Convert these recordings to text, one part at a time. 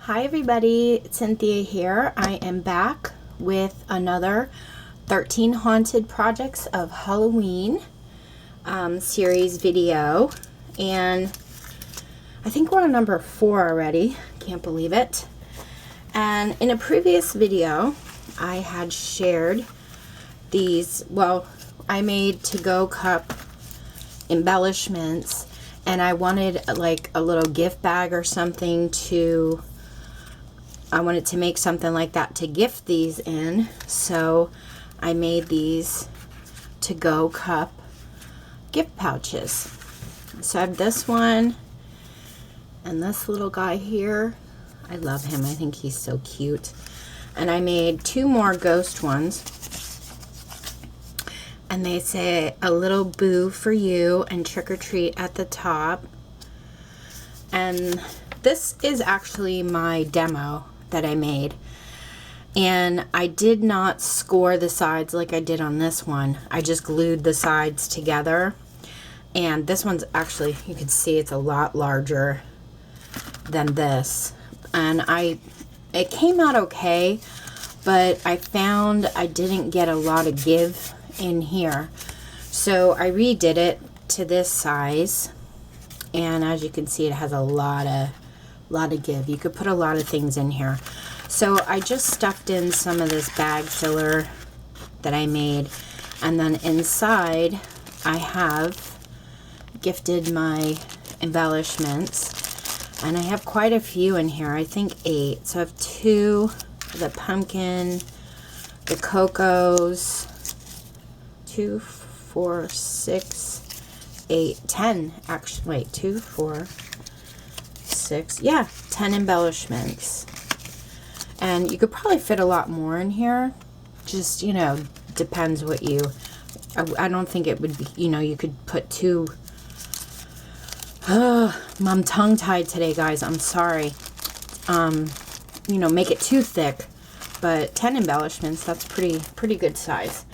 Hi everybody, it's Cynthia here. I am back with another 13 Haunted Projects of Halloween series video, and I think we're on number 4 already. Can't believe it. And in a previous video I had shared these, well, I made to-go cup embellishments, and I wanted like a little gift bag or something to I wanted to make something like that to gift these in, so I made these to-go cup gift pouches. So I have this one and this little guy here. I love him. I think he's so cute. And I made 2 more ghost ones. And they say a little boo for you and trick or treat at the top. And this is actually my demo that I made, and I did not score the sides like I did on this one. I just glued the sides together, and this one's actually, you can see it's a lot larger than this, and it came out okay, but I found I didn't get a lot of give in here, so I redid it to this size, and as you can see, it has a lot of give. You could put a lot of things in here. So I just stuffed in some of this bag filler that I made, and then inside I have gifted my embellishments, and I have quite a few in here. I think 8. So I have 2, the pumpkin, the cocos, 2, 4, 6, 8, 10 actually. Wait, 2, 4, 6, yeah, 10 embellishments. And you could probably fit a lot more in here, just, you know, depends what you, I don't think it would be, you know, you could put 2, I'm tongue tied today, guys, I'm sorry, you know, make it too thick, but 10 embellishments, that's pretty good size.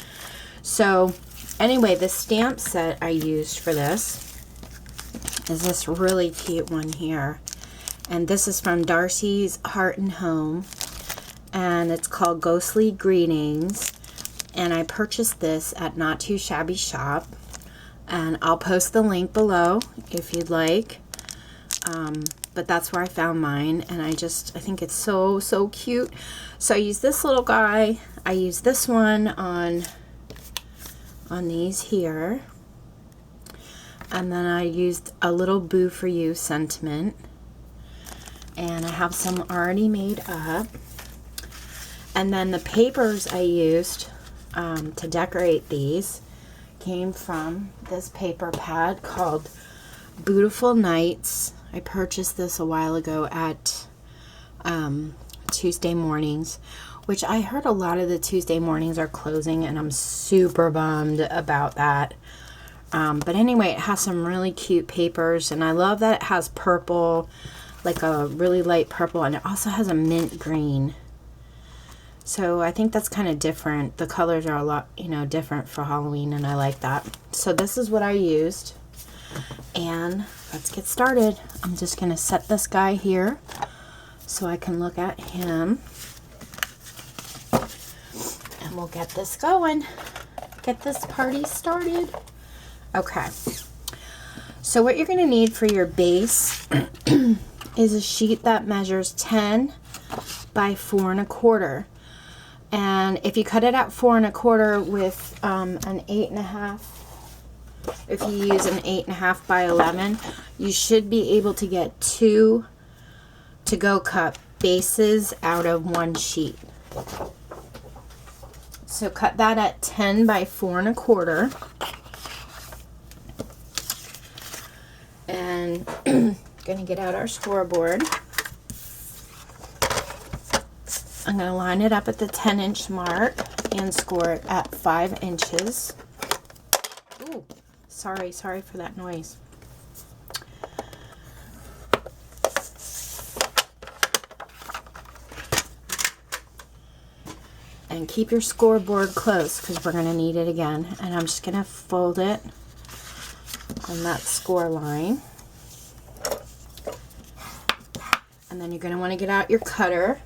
So anyway, the stamp set I used for this is this really cute one here. And this is from Darcy's Heart and Home, and it's called Ghostly Greetings, and I purchased this at Not Too Shabby Shop, and I'll post the link below if you'd like, but that's where I found mine, and I think it's so cute. So I use this little guy, I use this one on these here, and then I used a little boo for you sentiment. And I have some already made up. And then the papers I used to decorate these came from this paper pad called Beautiful Nights. I purchased this a while ago at Tuesday Mornings, which I heard a lot of the Tuesday Mornings are closing, and I'm super bummed about that. But anyway, it has some really cute papers, and I love that it has purple, like a really light purple, and it also has a mint green. So I think that's kind of different. The colors are a lot, you know, different for Halloween, and I like that. So this is what I used, and let's get started. I'm just going to set this guy here so I can look at him, and we'll get this going. Get this party started. Okay. So what you're going to need for your base is a sheet that measures 10 by 4 1/4, and if you cut it at 4 1/4 with an 8.5, if you use an 8.5 by 11, you should be able to get 2 to-go cup bases out of 1 sheet. So cut that at 10 by 4 1/4, and going to get out our scoreboard. I'm going to line it up at the 10-inch mark and score it at 5 inches. Ooh, sorry for that noise. And keep your scoreboard close because we're going to need it again. And I'm just going to fold it on that score line. And then you're going to want to get out your cutter.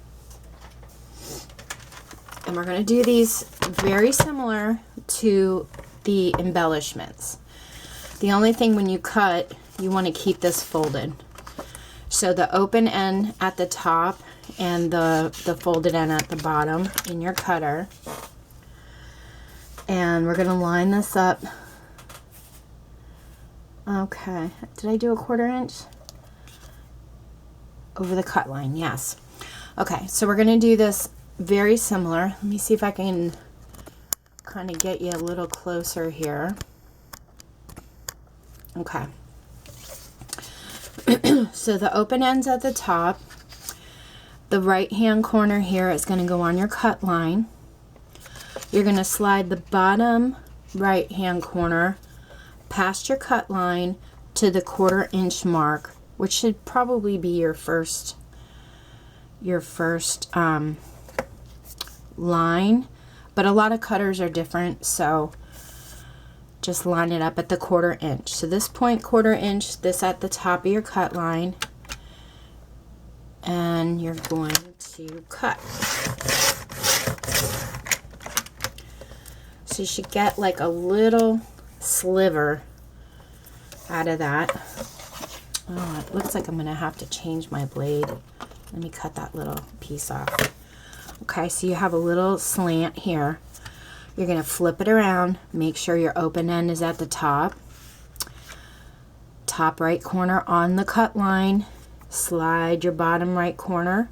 And we're going to do these very similar to the embellishments. The only thing when you cut, you want to keep this folded. So the open end at the top and the folded end at the bottom in your cutter. And we're going to line this up. Okay, did I do a 1/4 inch? Over the cut line, yes. Okay, so we're going to do this very similar. Let me see if I can kind of get you a little closer here. Okay. So the open end's at the top. The right hand corner here is going to go on your cut line. You're going to slide the bottom right hand corner past your cut line to the 1/4 inch mark, which should probably be your first line, but a lot of cutters are different, so just line it up at the 1/4 inch. So this point 1/4 inch, this at the top of your cut line, and you're going to cut. So you should get like a little sliver out of that. Oh, it looks like I'm gonna have to change my blade. Let me cut that little piece off. Okay, so you have a little slant here. You're gonna flip it around, make sure your open end is at the top. Top right corner on the cut line. Slide your bottom right corner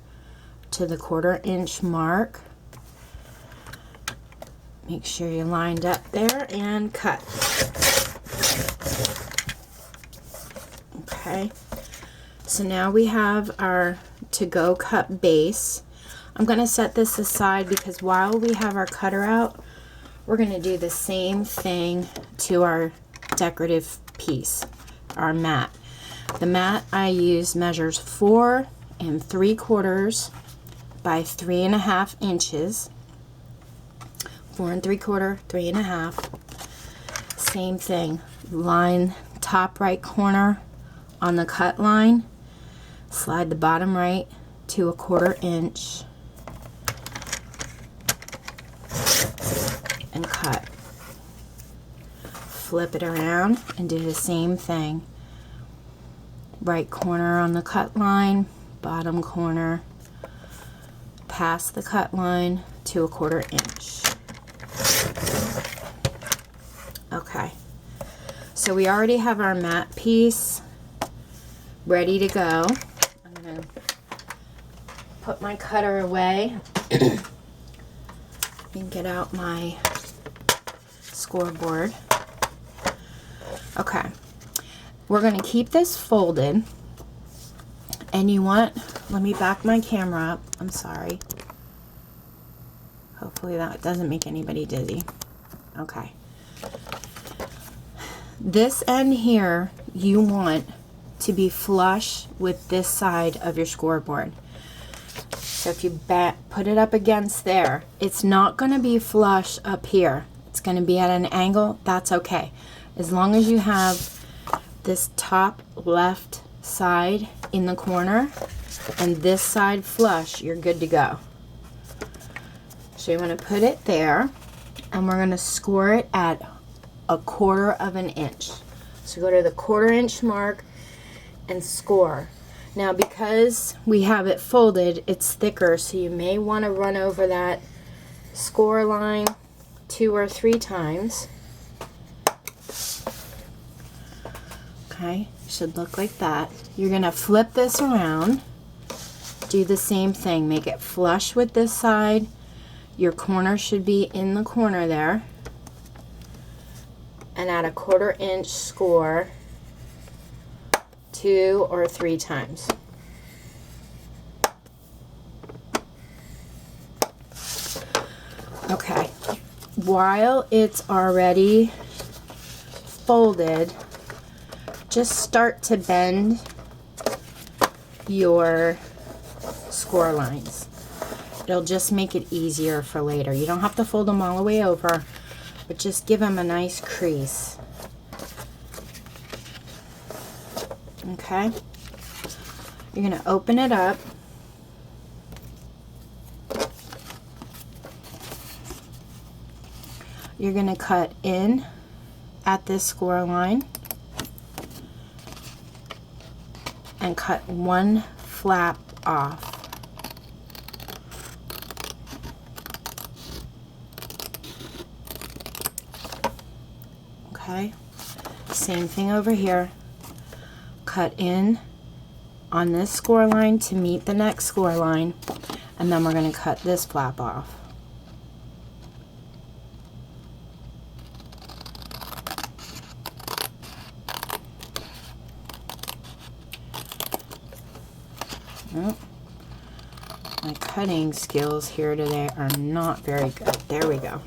to the 1/4 inch mark. Make sure you're lined up there and cut. Okay, so now we have our to-go cut base. I'm going to set this aside because while we have our cutter out, we're going to do the same thing to our decorative piece, our mat. The mat I use measures 4 3/4 by 3 1/2 inches. 4 3/4, 3 1/2. Same thing. Line top right corner on the cut line. Slide the bottom right to a 1/4 inch. And cut. Flip it around and do the same thing. Right corner on the cut line, bottom corner, past the cut line to a 1/4 inch. Okay, so we already have our mat piece ready to go. I'm going to put my cutter away and get out my scoreboard. Okay, we're going to keep this folded, and you want, let me back my camera up. I'm sorry. Hopefully that doesn't make anybody dizzy. Okay. This end here, you want to be flush with this side of your scoreboard. So if you put it up against there, it's not going to be flush up here. It's going to be at an angle. That's okay. As long as you have this top left side in the corner and this side flush, you're good to go. So you want to put it there, and we're going to score it at a 1/4 inch. So go to the 1/4 inch mark and score. Now because we have it folded, it's thicker, so you may want to run over that score line 2 or 3 times. Okay, should look like that. You're going to flip this around, do the same thing, make it flush with this side. Your corner should be in the corner there, and at a 1/4 inch score 2 or 3 times. Okay, while it's already folded, just start to bend your score lines. It'll just make it easier for later. You don't have to fold them all the way over, but just give them a nice crease. Okay, you're going to open it up you're going to cut in at this score line and cut one flap off. Okay, same thing over here. Cut in on this score line to meet the next score line, and then we're going to cut this flap off. Oh, my cutting skills here today are not very good. There we go.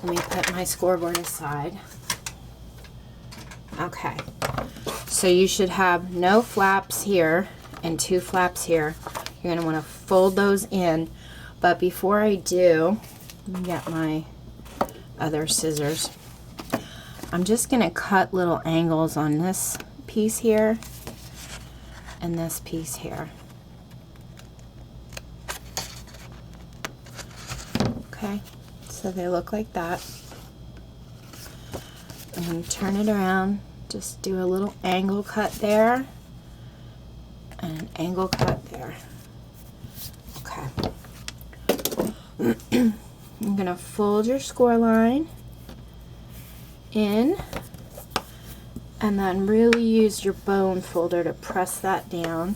Let me put my scoreboard aside. Okay, so you should have no flaps here and 2 flaps here. You're going to want to fold those in, but before I do, let me get my other scissors. I'm just going to cut little angles on this piece here and this piece here. Okay, so they look like that. I'm going to turn it around, just do a little angle cut there and an angle cut there. Okay. I'm going to fold your score line in and then really use your bone folder to press that down.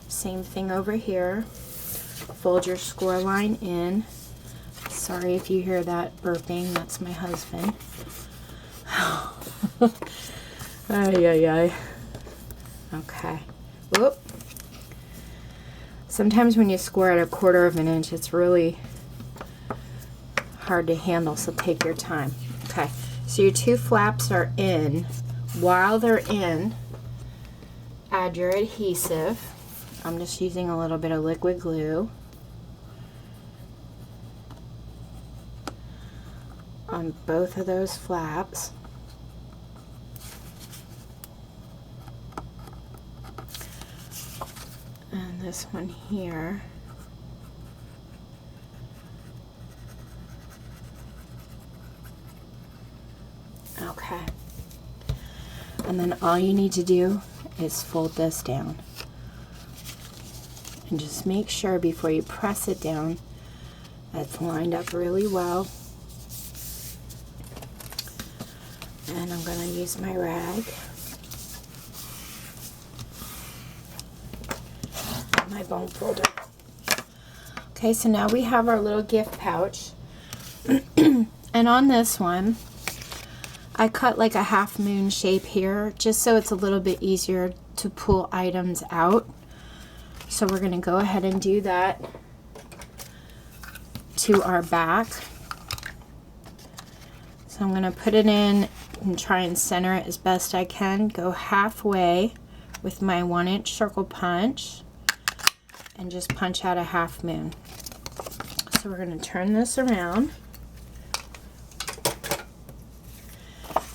Same thing over here. Fold your score line in. Sorry if you hear that burping, that's my husband. Ay, ay, ay. Okay. Whoop. Sometimes when you score at 1/4 of an inch, it's really hard to handle, so take your time. Okay, so your 2 flaps are in. While they're in, add your adhesive. I'm just using a little bit of liquid glue on both of those flaps. And this one here. Okay. And then all you need to do is fold this down. And just make sure before you press it down that it's lined up really well. And I'm going to use my rag. My bone folder. Okay, so now we have our little gift pouch. And on this one, I cut like a half moon shape here, just so it's a little bit easier to pull items out. So we're going to go ahead and do that to our back. So I'm going to put it in and try and center it as best I can. Go halfway with my 1-inch circle punch and just punch out a half moon. So we're going to turn this around.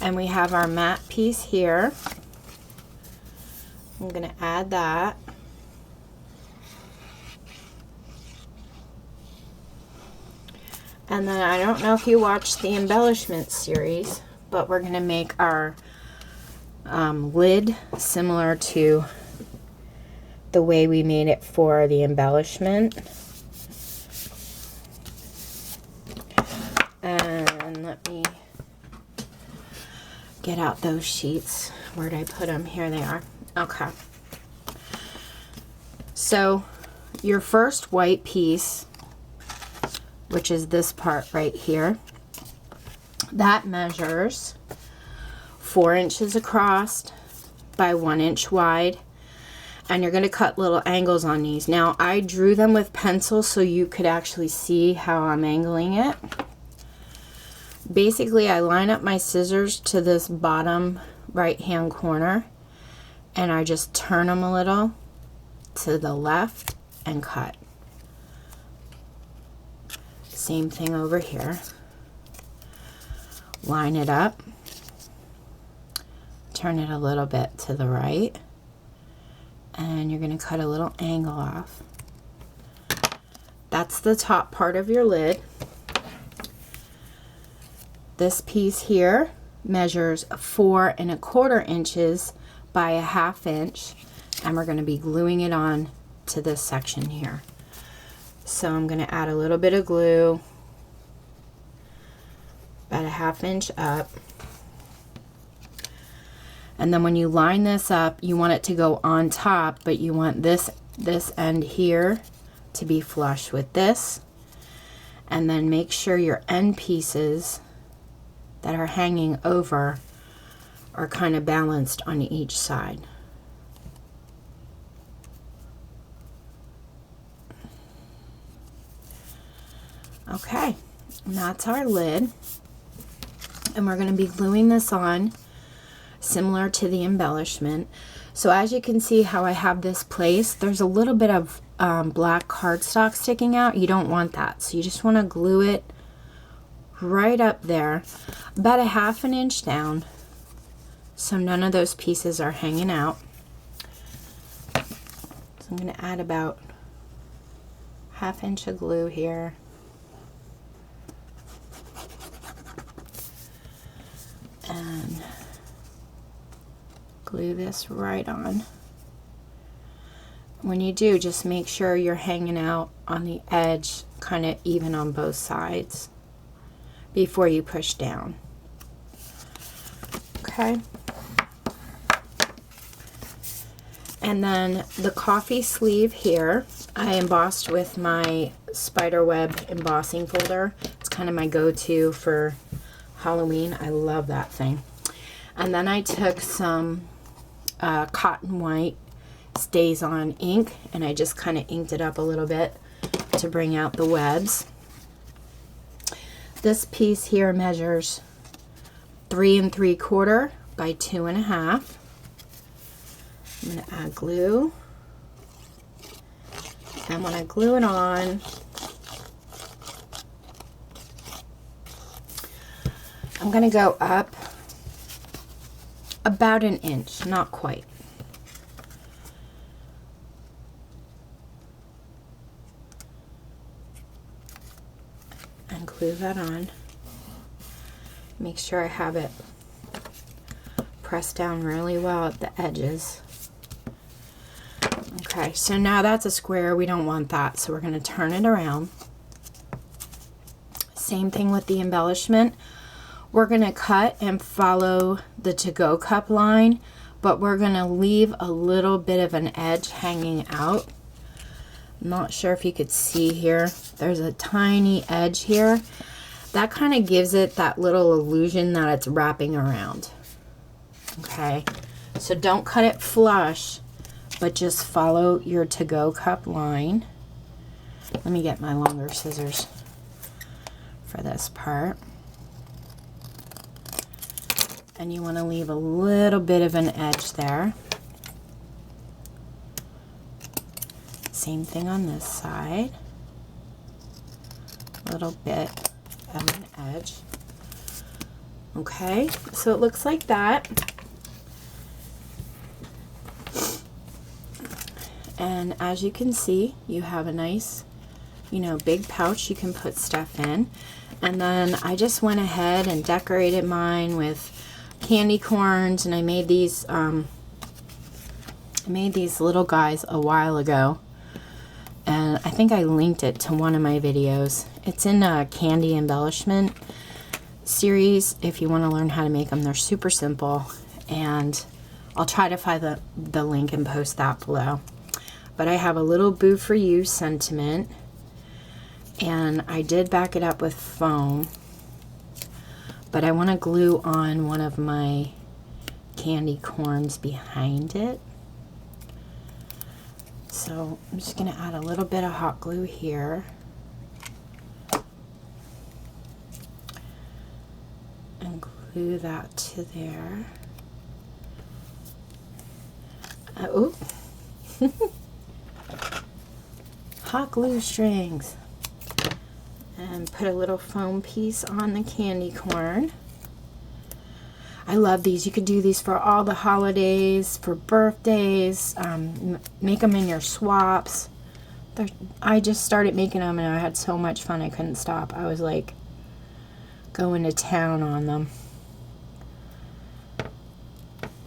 And we have our matte piece here. I'm going to add that. And then I don't know if you watched the embellishment series, but we're going to make our lid similar to the way we made it for the embellishment. And let me get out those sheets. Where did I put them? Here they are. Okay. So your first white piece, which is this part right here, that measures 4 inches across by 1 inch wide. And you're going to cut little angles on these. Now I drew them with pencil so you could actually see how I'm angling it. Basically, I line up my scissors to this bottom right hand corner and I just turn them a little to the left and cut. Same thing over here. Line it up, turn it a little bit to the right, and you're going to cut a little angle off. That's the top part of your lid. This piece here measures 4¼ inches by 1/2 inch, and we're going to be gluing it on to this section here. So I'm going to add a little bit of glue, about 1/2 inch up. And then when you line this up, you want it to go on top, but you want this end here to be flush with this. And then make sure your end pieces that are hanging over are kind of balanced on each side. Okay, and that's our lid. And we're going to be gluing this on similar to the embellishment. So as you can see how I have this placed, there's a little bit of black cardstock sticking out. You don't want that, so you just want to glue it right up there, about 1/2 inch down, so none of those pieces are hanging out. So I'm going to add about 1/2 inch of glue here. And glue this right on. When you do, just make sure you're hanging out on the edge kind of even on both sides before you push down. Okay. And then the coffee sleeve here, I embossed with my spiderweb embossing folder. It's kind of my go-to for Halloween. I love that thing. And then I took some cotton white Stays On ink, and I just kind of inked it up a little bit to bring out the webs. This piece here measures 3 3/4 by 2.5. I'm going to add glue, and when I glue it on, I'm going to go up about 1 inch, not quite. And glue that on. Make sure I have it pressed down really well at the edges. Okay, so now that's a square. We don't want that, so we're going to turn it around. Same thing with the embellishment. We're going to cut and follow the to-go cup line, but we're going to leave a little bit of an edge hanging out. I'm not sure if you could see here. There's a tiny edge here. That kind of gives it that little illusion that it's wrapping around. Okay, so don't cut it flush, but just follow your to-go cup line. Let me get my longer scissors for this part. And you want to leave a little bit of an edge there. Same thing on this side. A little bit of an edge. Okay, so it looks like that. And as you can see, you have a nice, big pouch you can put stuff in. And then I just went ahead and decorated mine with candy corns, and I made these little guys a while ago, and I think I linked it to one of my videos. It's in a candy embellishment series. If you want to learn how to make them, they're super simple, and I'll try to find the link and post that below. But I have a little Boo For You sentiment, and I did back it up with foam, but I want to glue on one of my candy corns behind it. So I'm just going to add a little bit of hot glue here. And glue that to there. Oh, hot glue strings. And put a little foam piece on the candy corn. I love these. You could do these for all the holidays, for birthdays, make them in your swaps. I just started making them and I had so much fun I couldn't stop. I was like going to town on them.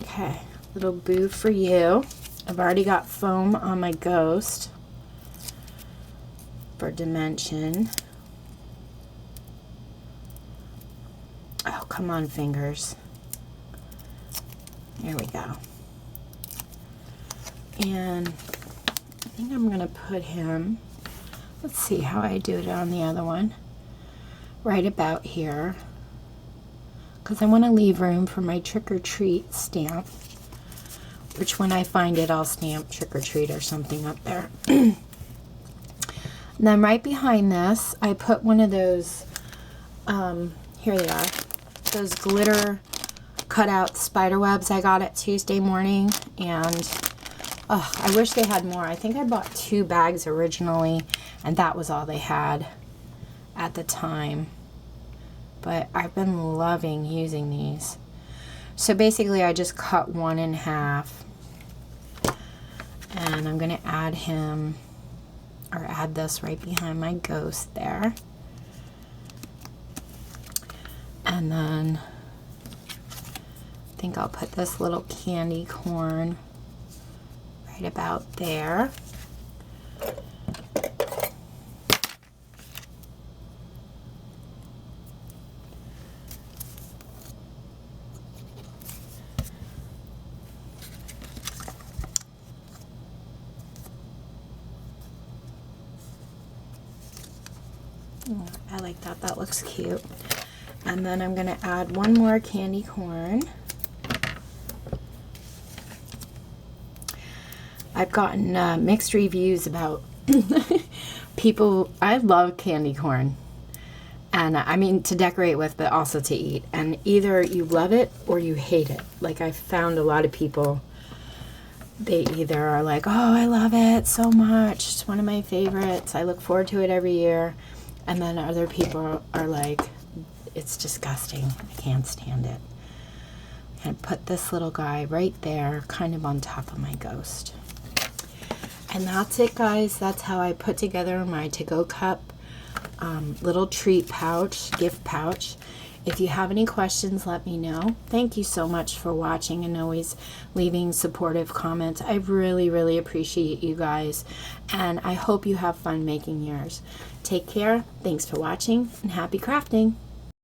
Okay, little boo for you. I've already got foam on my ghost for dimension. Oh, come on, fingers. There we go. And I think I'm going to put him, let's see how I do it on the other one, right about here, because I want to leave room for my trick or treat stamp, which when I find it, I'll stamp trick or treat or something up there. And then right behind this, I put one of those, here they are, those glitter cutout spider webs I got at Tuesday morning, and I wish they had more. I think I bought 2 bags originally, and that was all they had at the time. But I've been loving using these. So basically I just cut one in half, and I'm going to add him, or add this right behind my ghost there. And then I think I'll put this little candy corn right about there. I like that. That looks cute. And then I'm going to add one more candy corn. I've gotten mixed reviews about people. I love candy corn. And I mean to decorate with, but also to eat. And either you love it or you hate it. Like, I found a lot of people, they either are like, oh, I love it so much. It's one of my favorites. I look forward to it every year. And then other people are like, it's disgusting. I can't stand it. And put this little guy right there, kind of on top of my ghost. And that's it, guys. That's how I put together my to-go cup little treat pouch, gift pouch. If you have any questions, let me know. Thank you so much for watching and always leaving supportive comments. I really, really appreciate you guys. And I hope you have fun making yours. Take care. Thanks for watching, and happy crafting.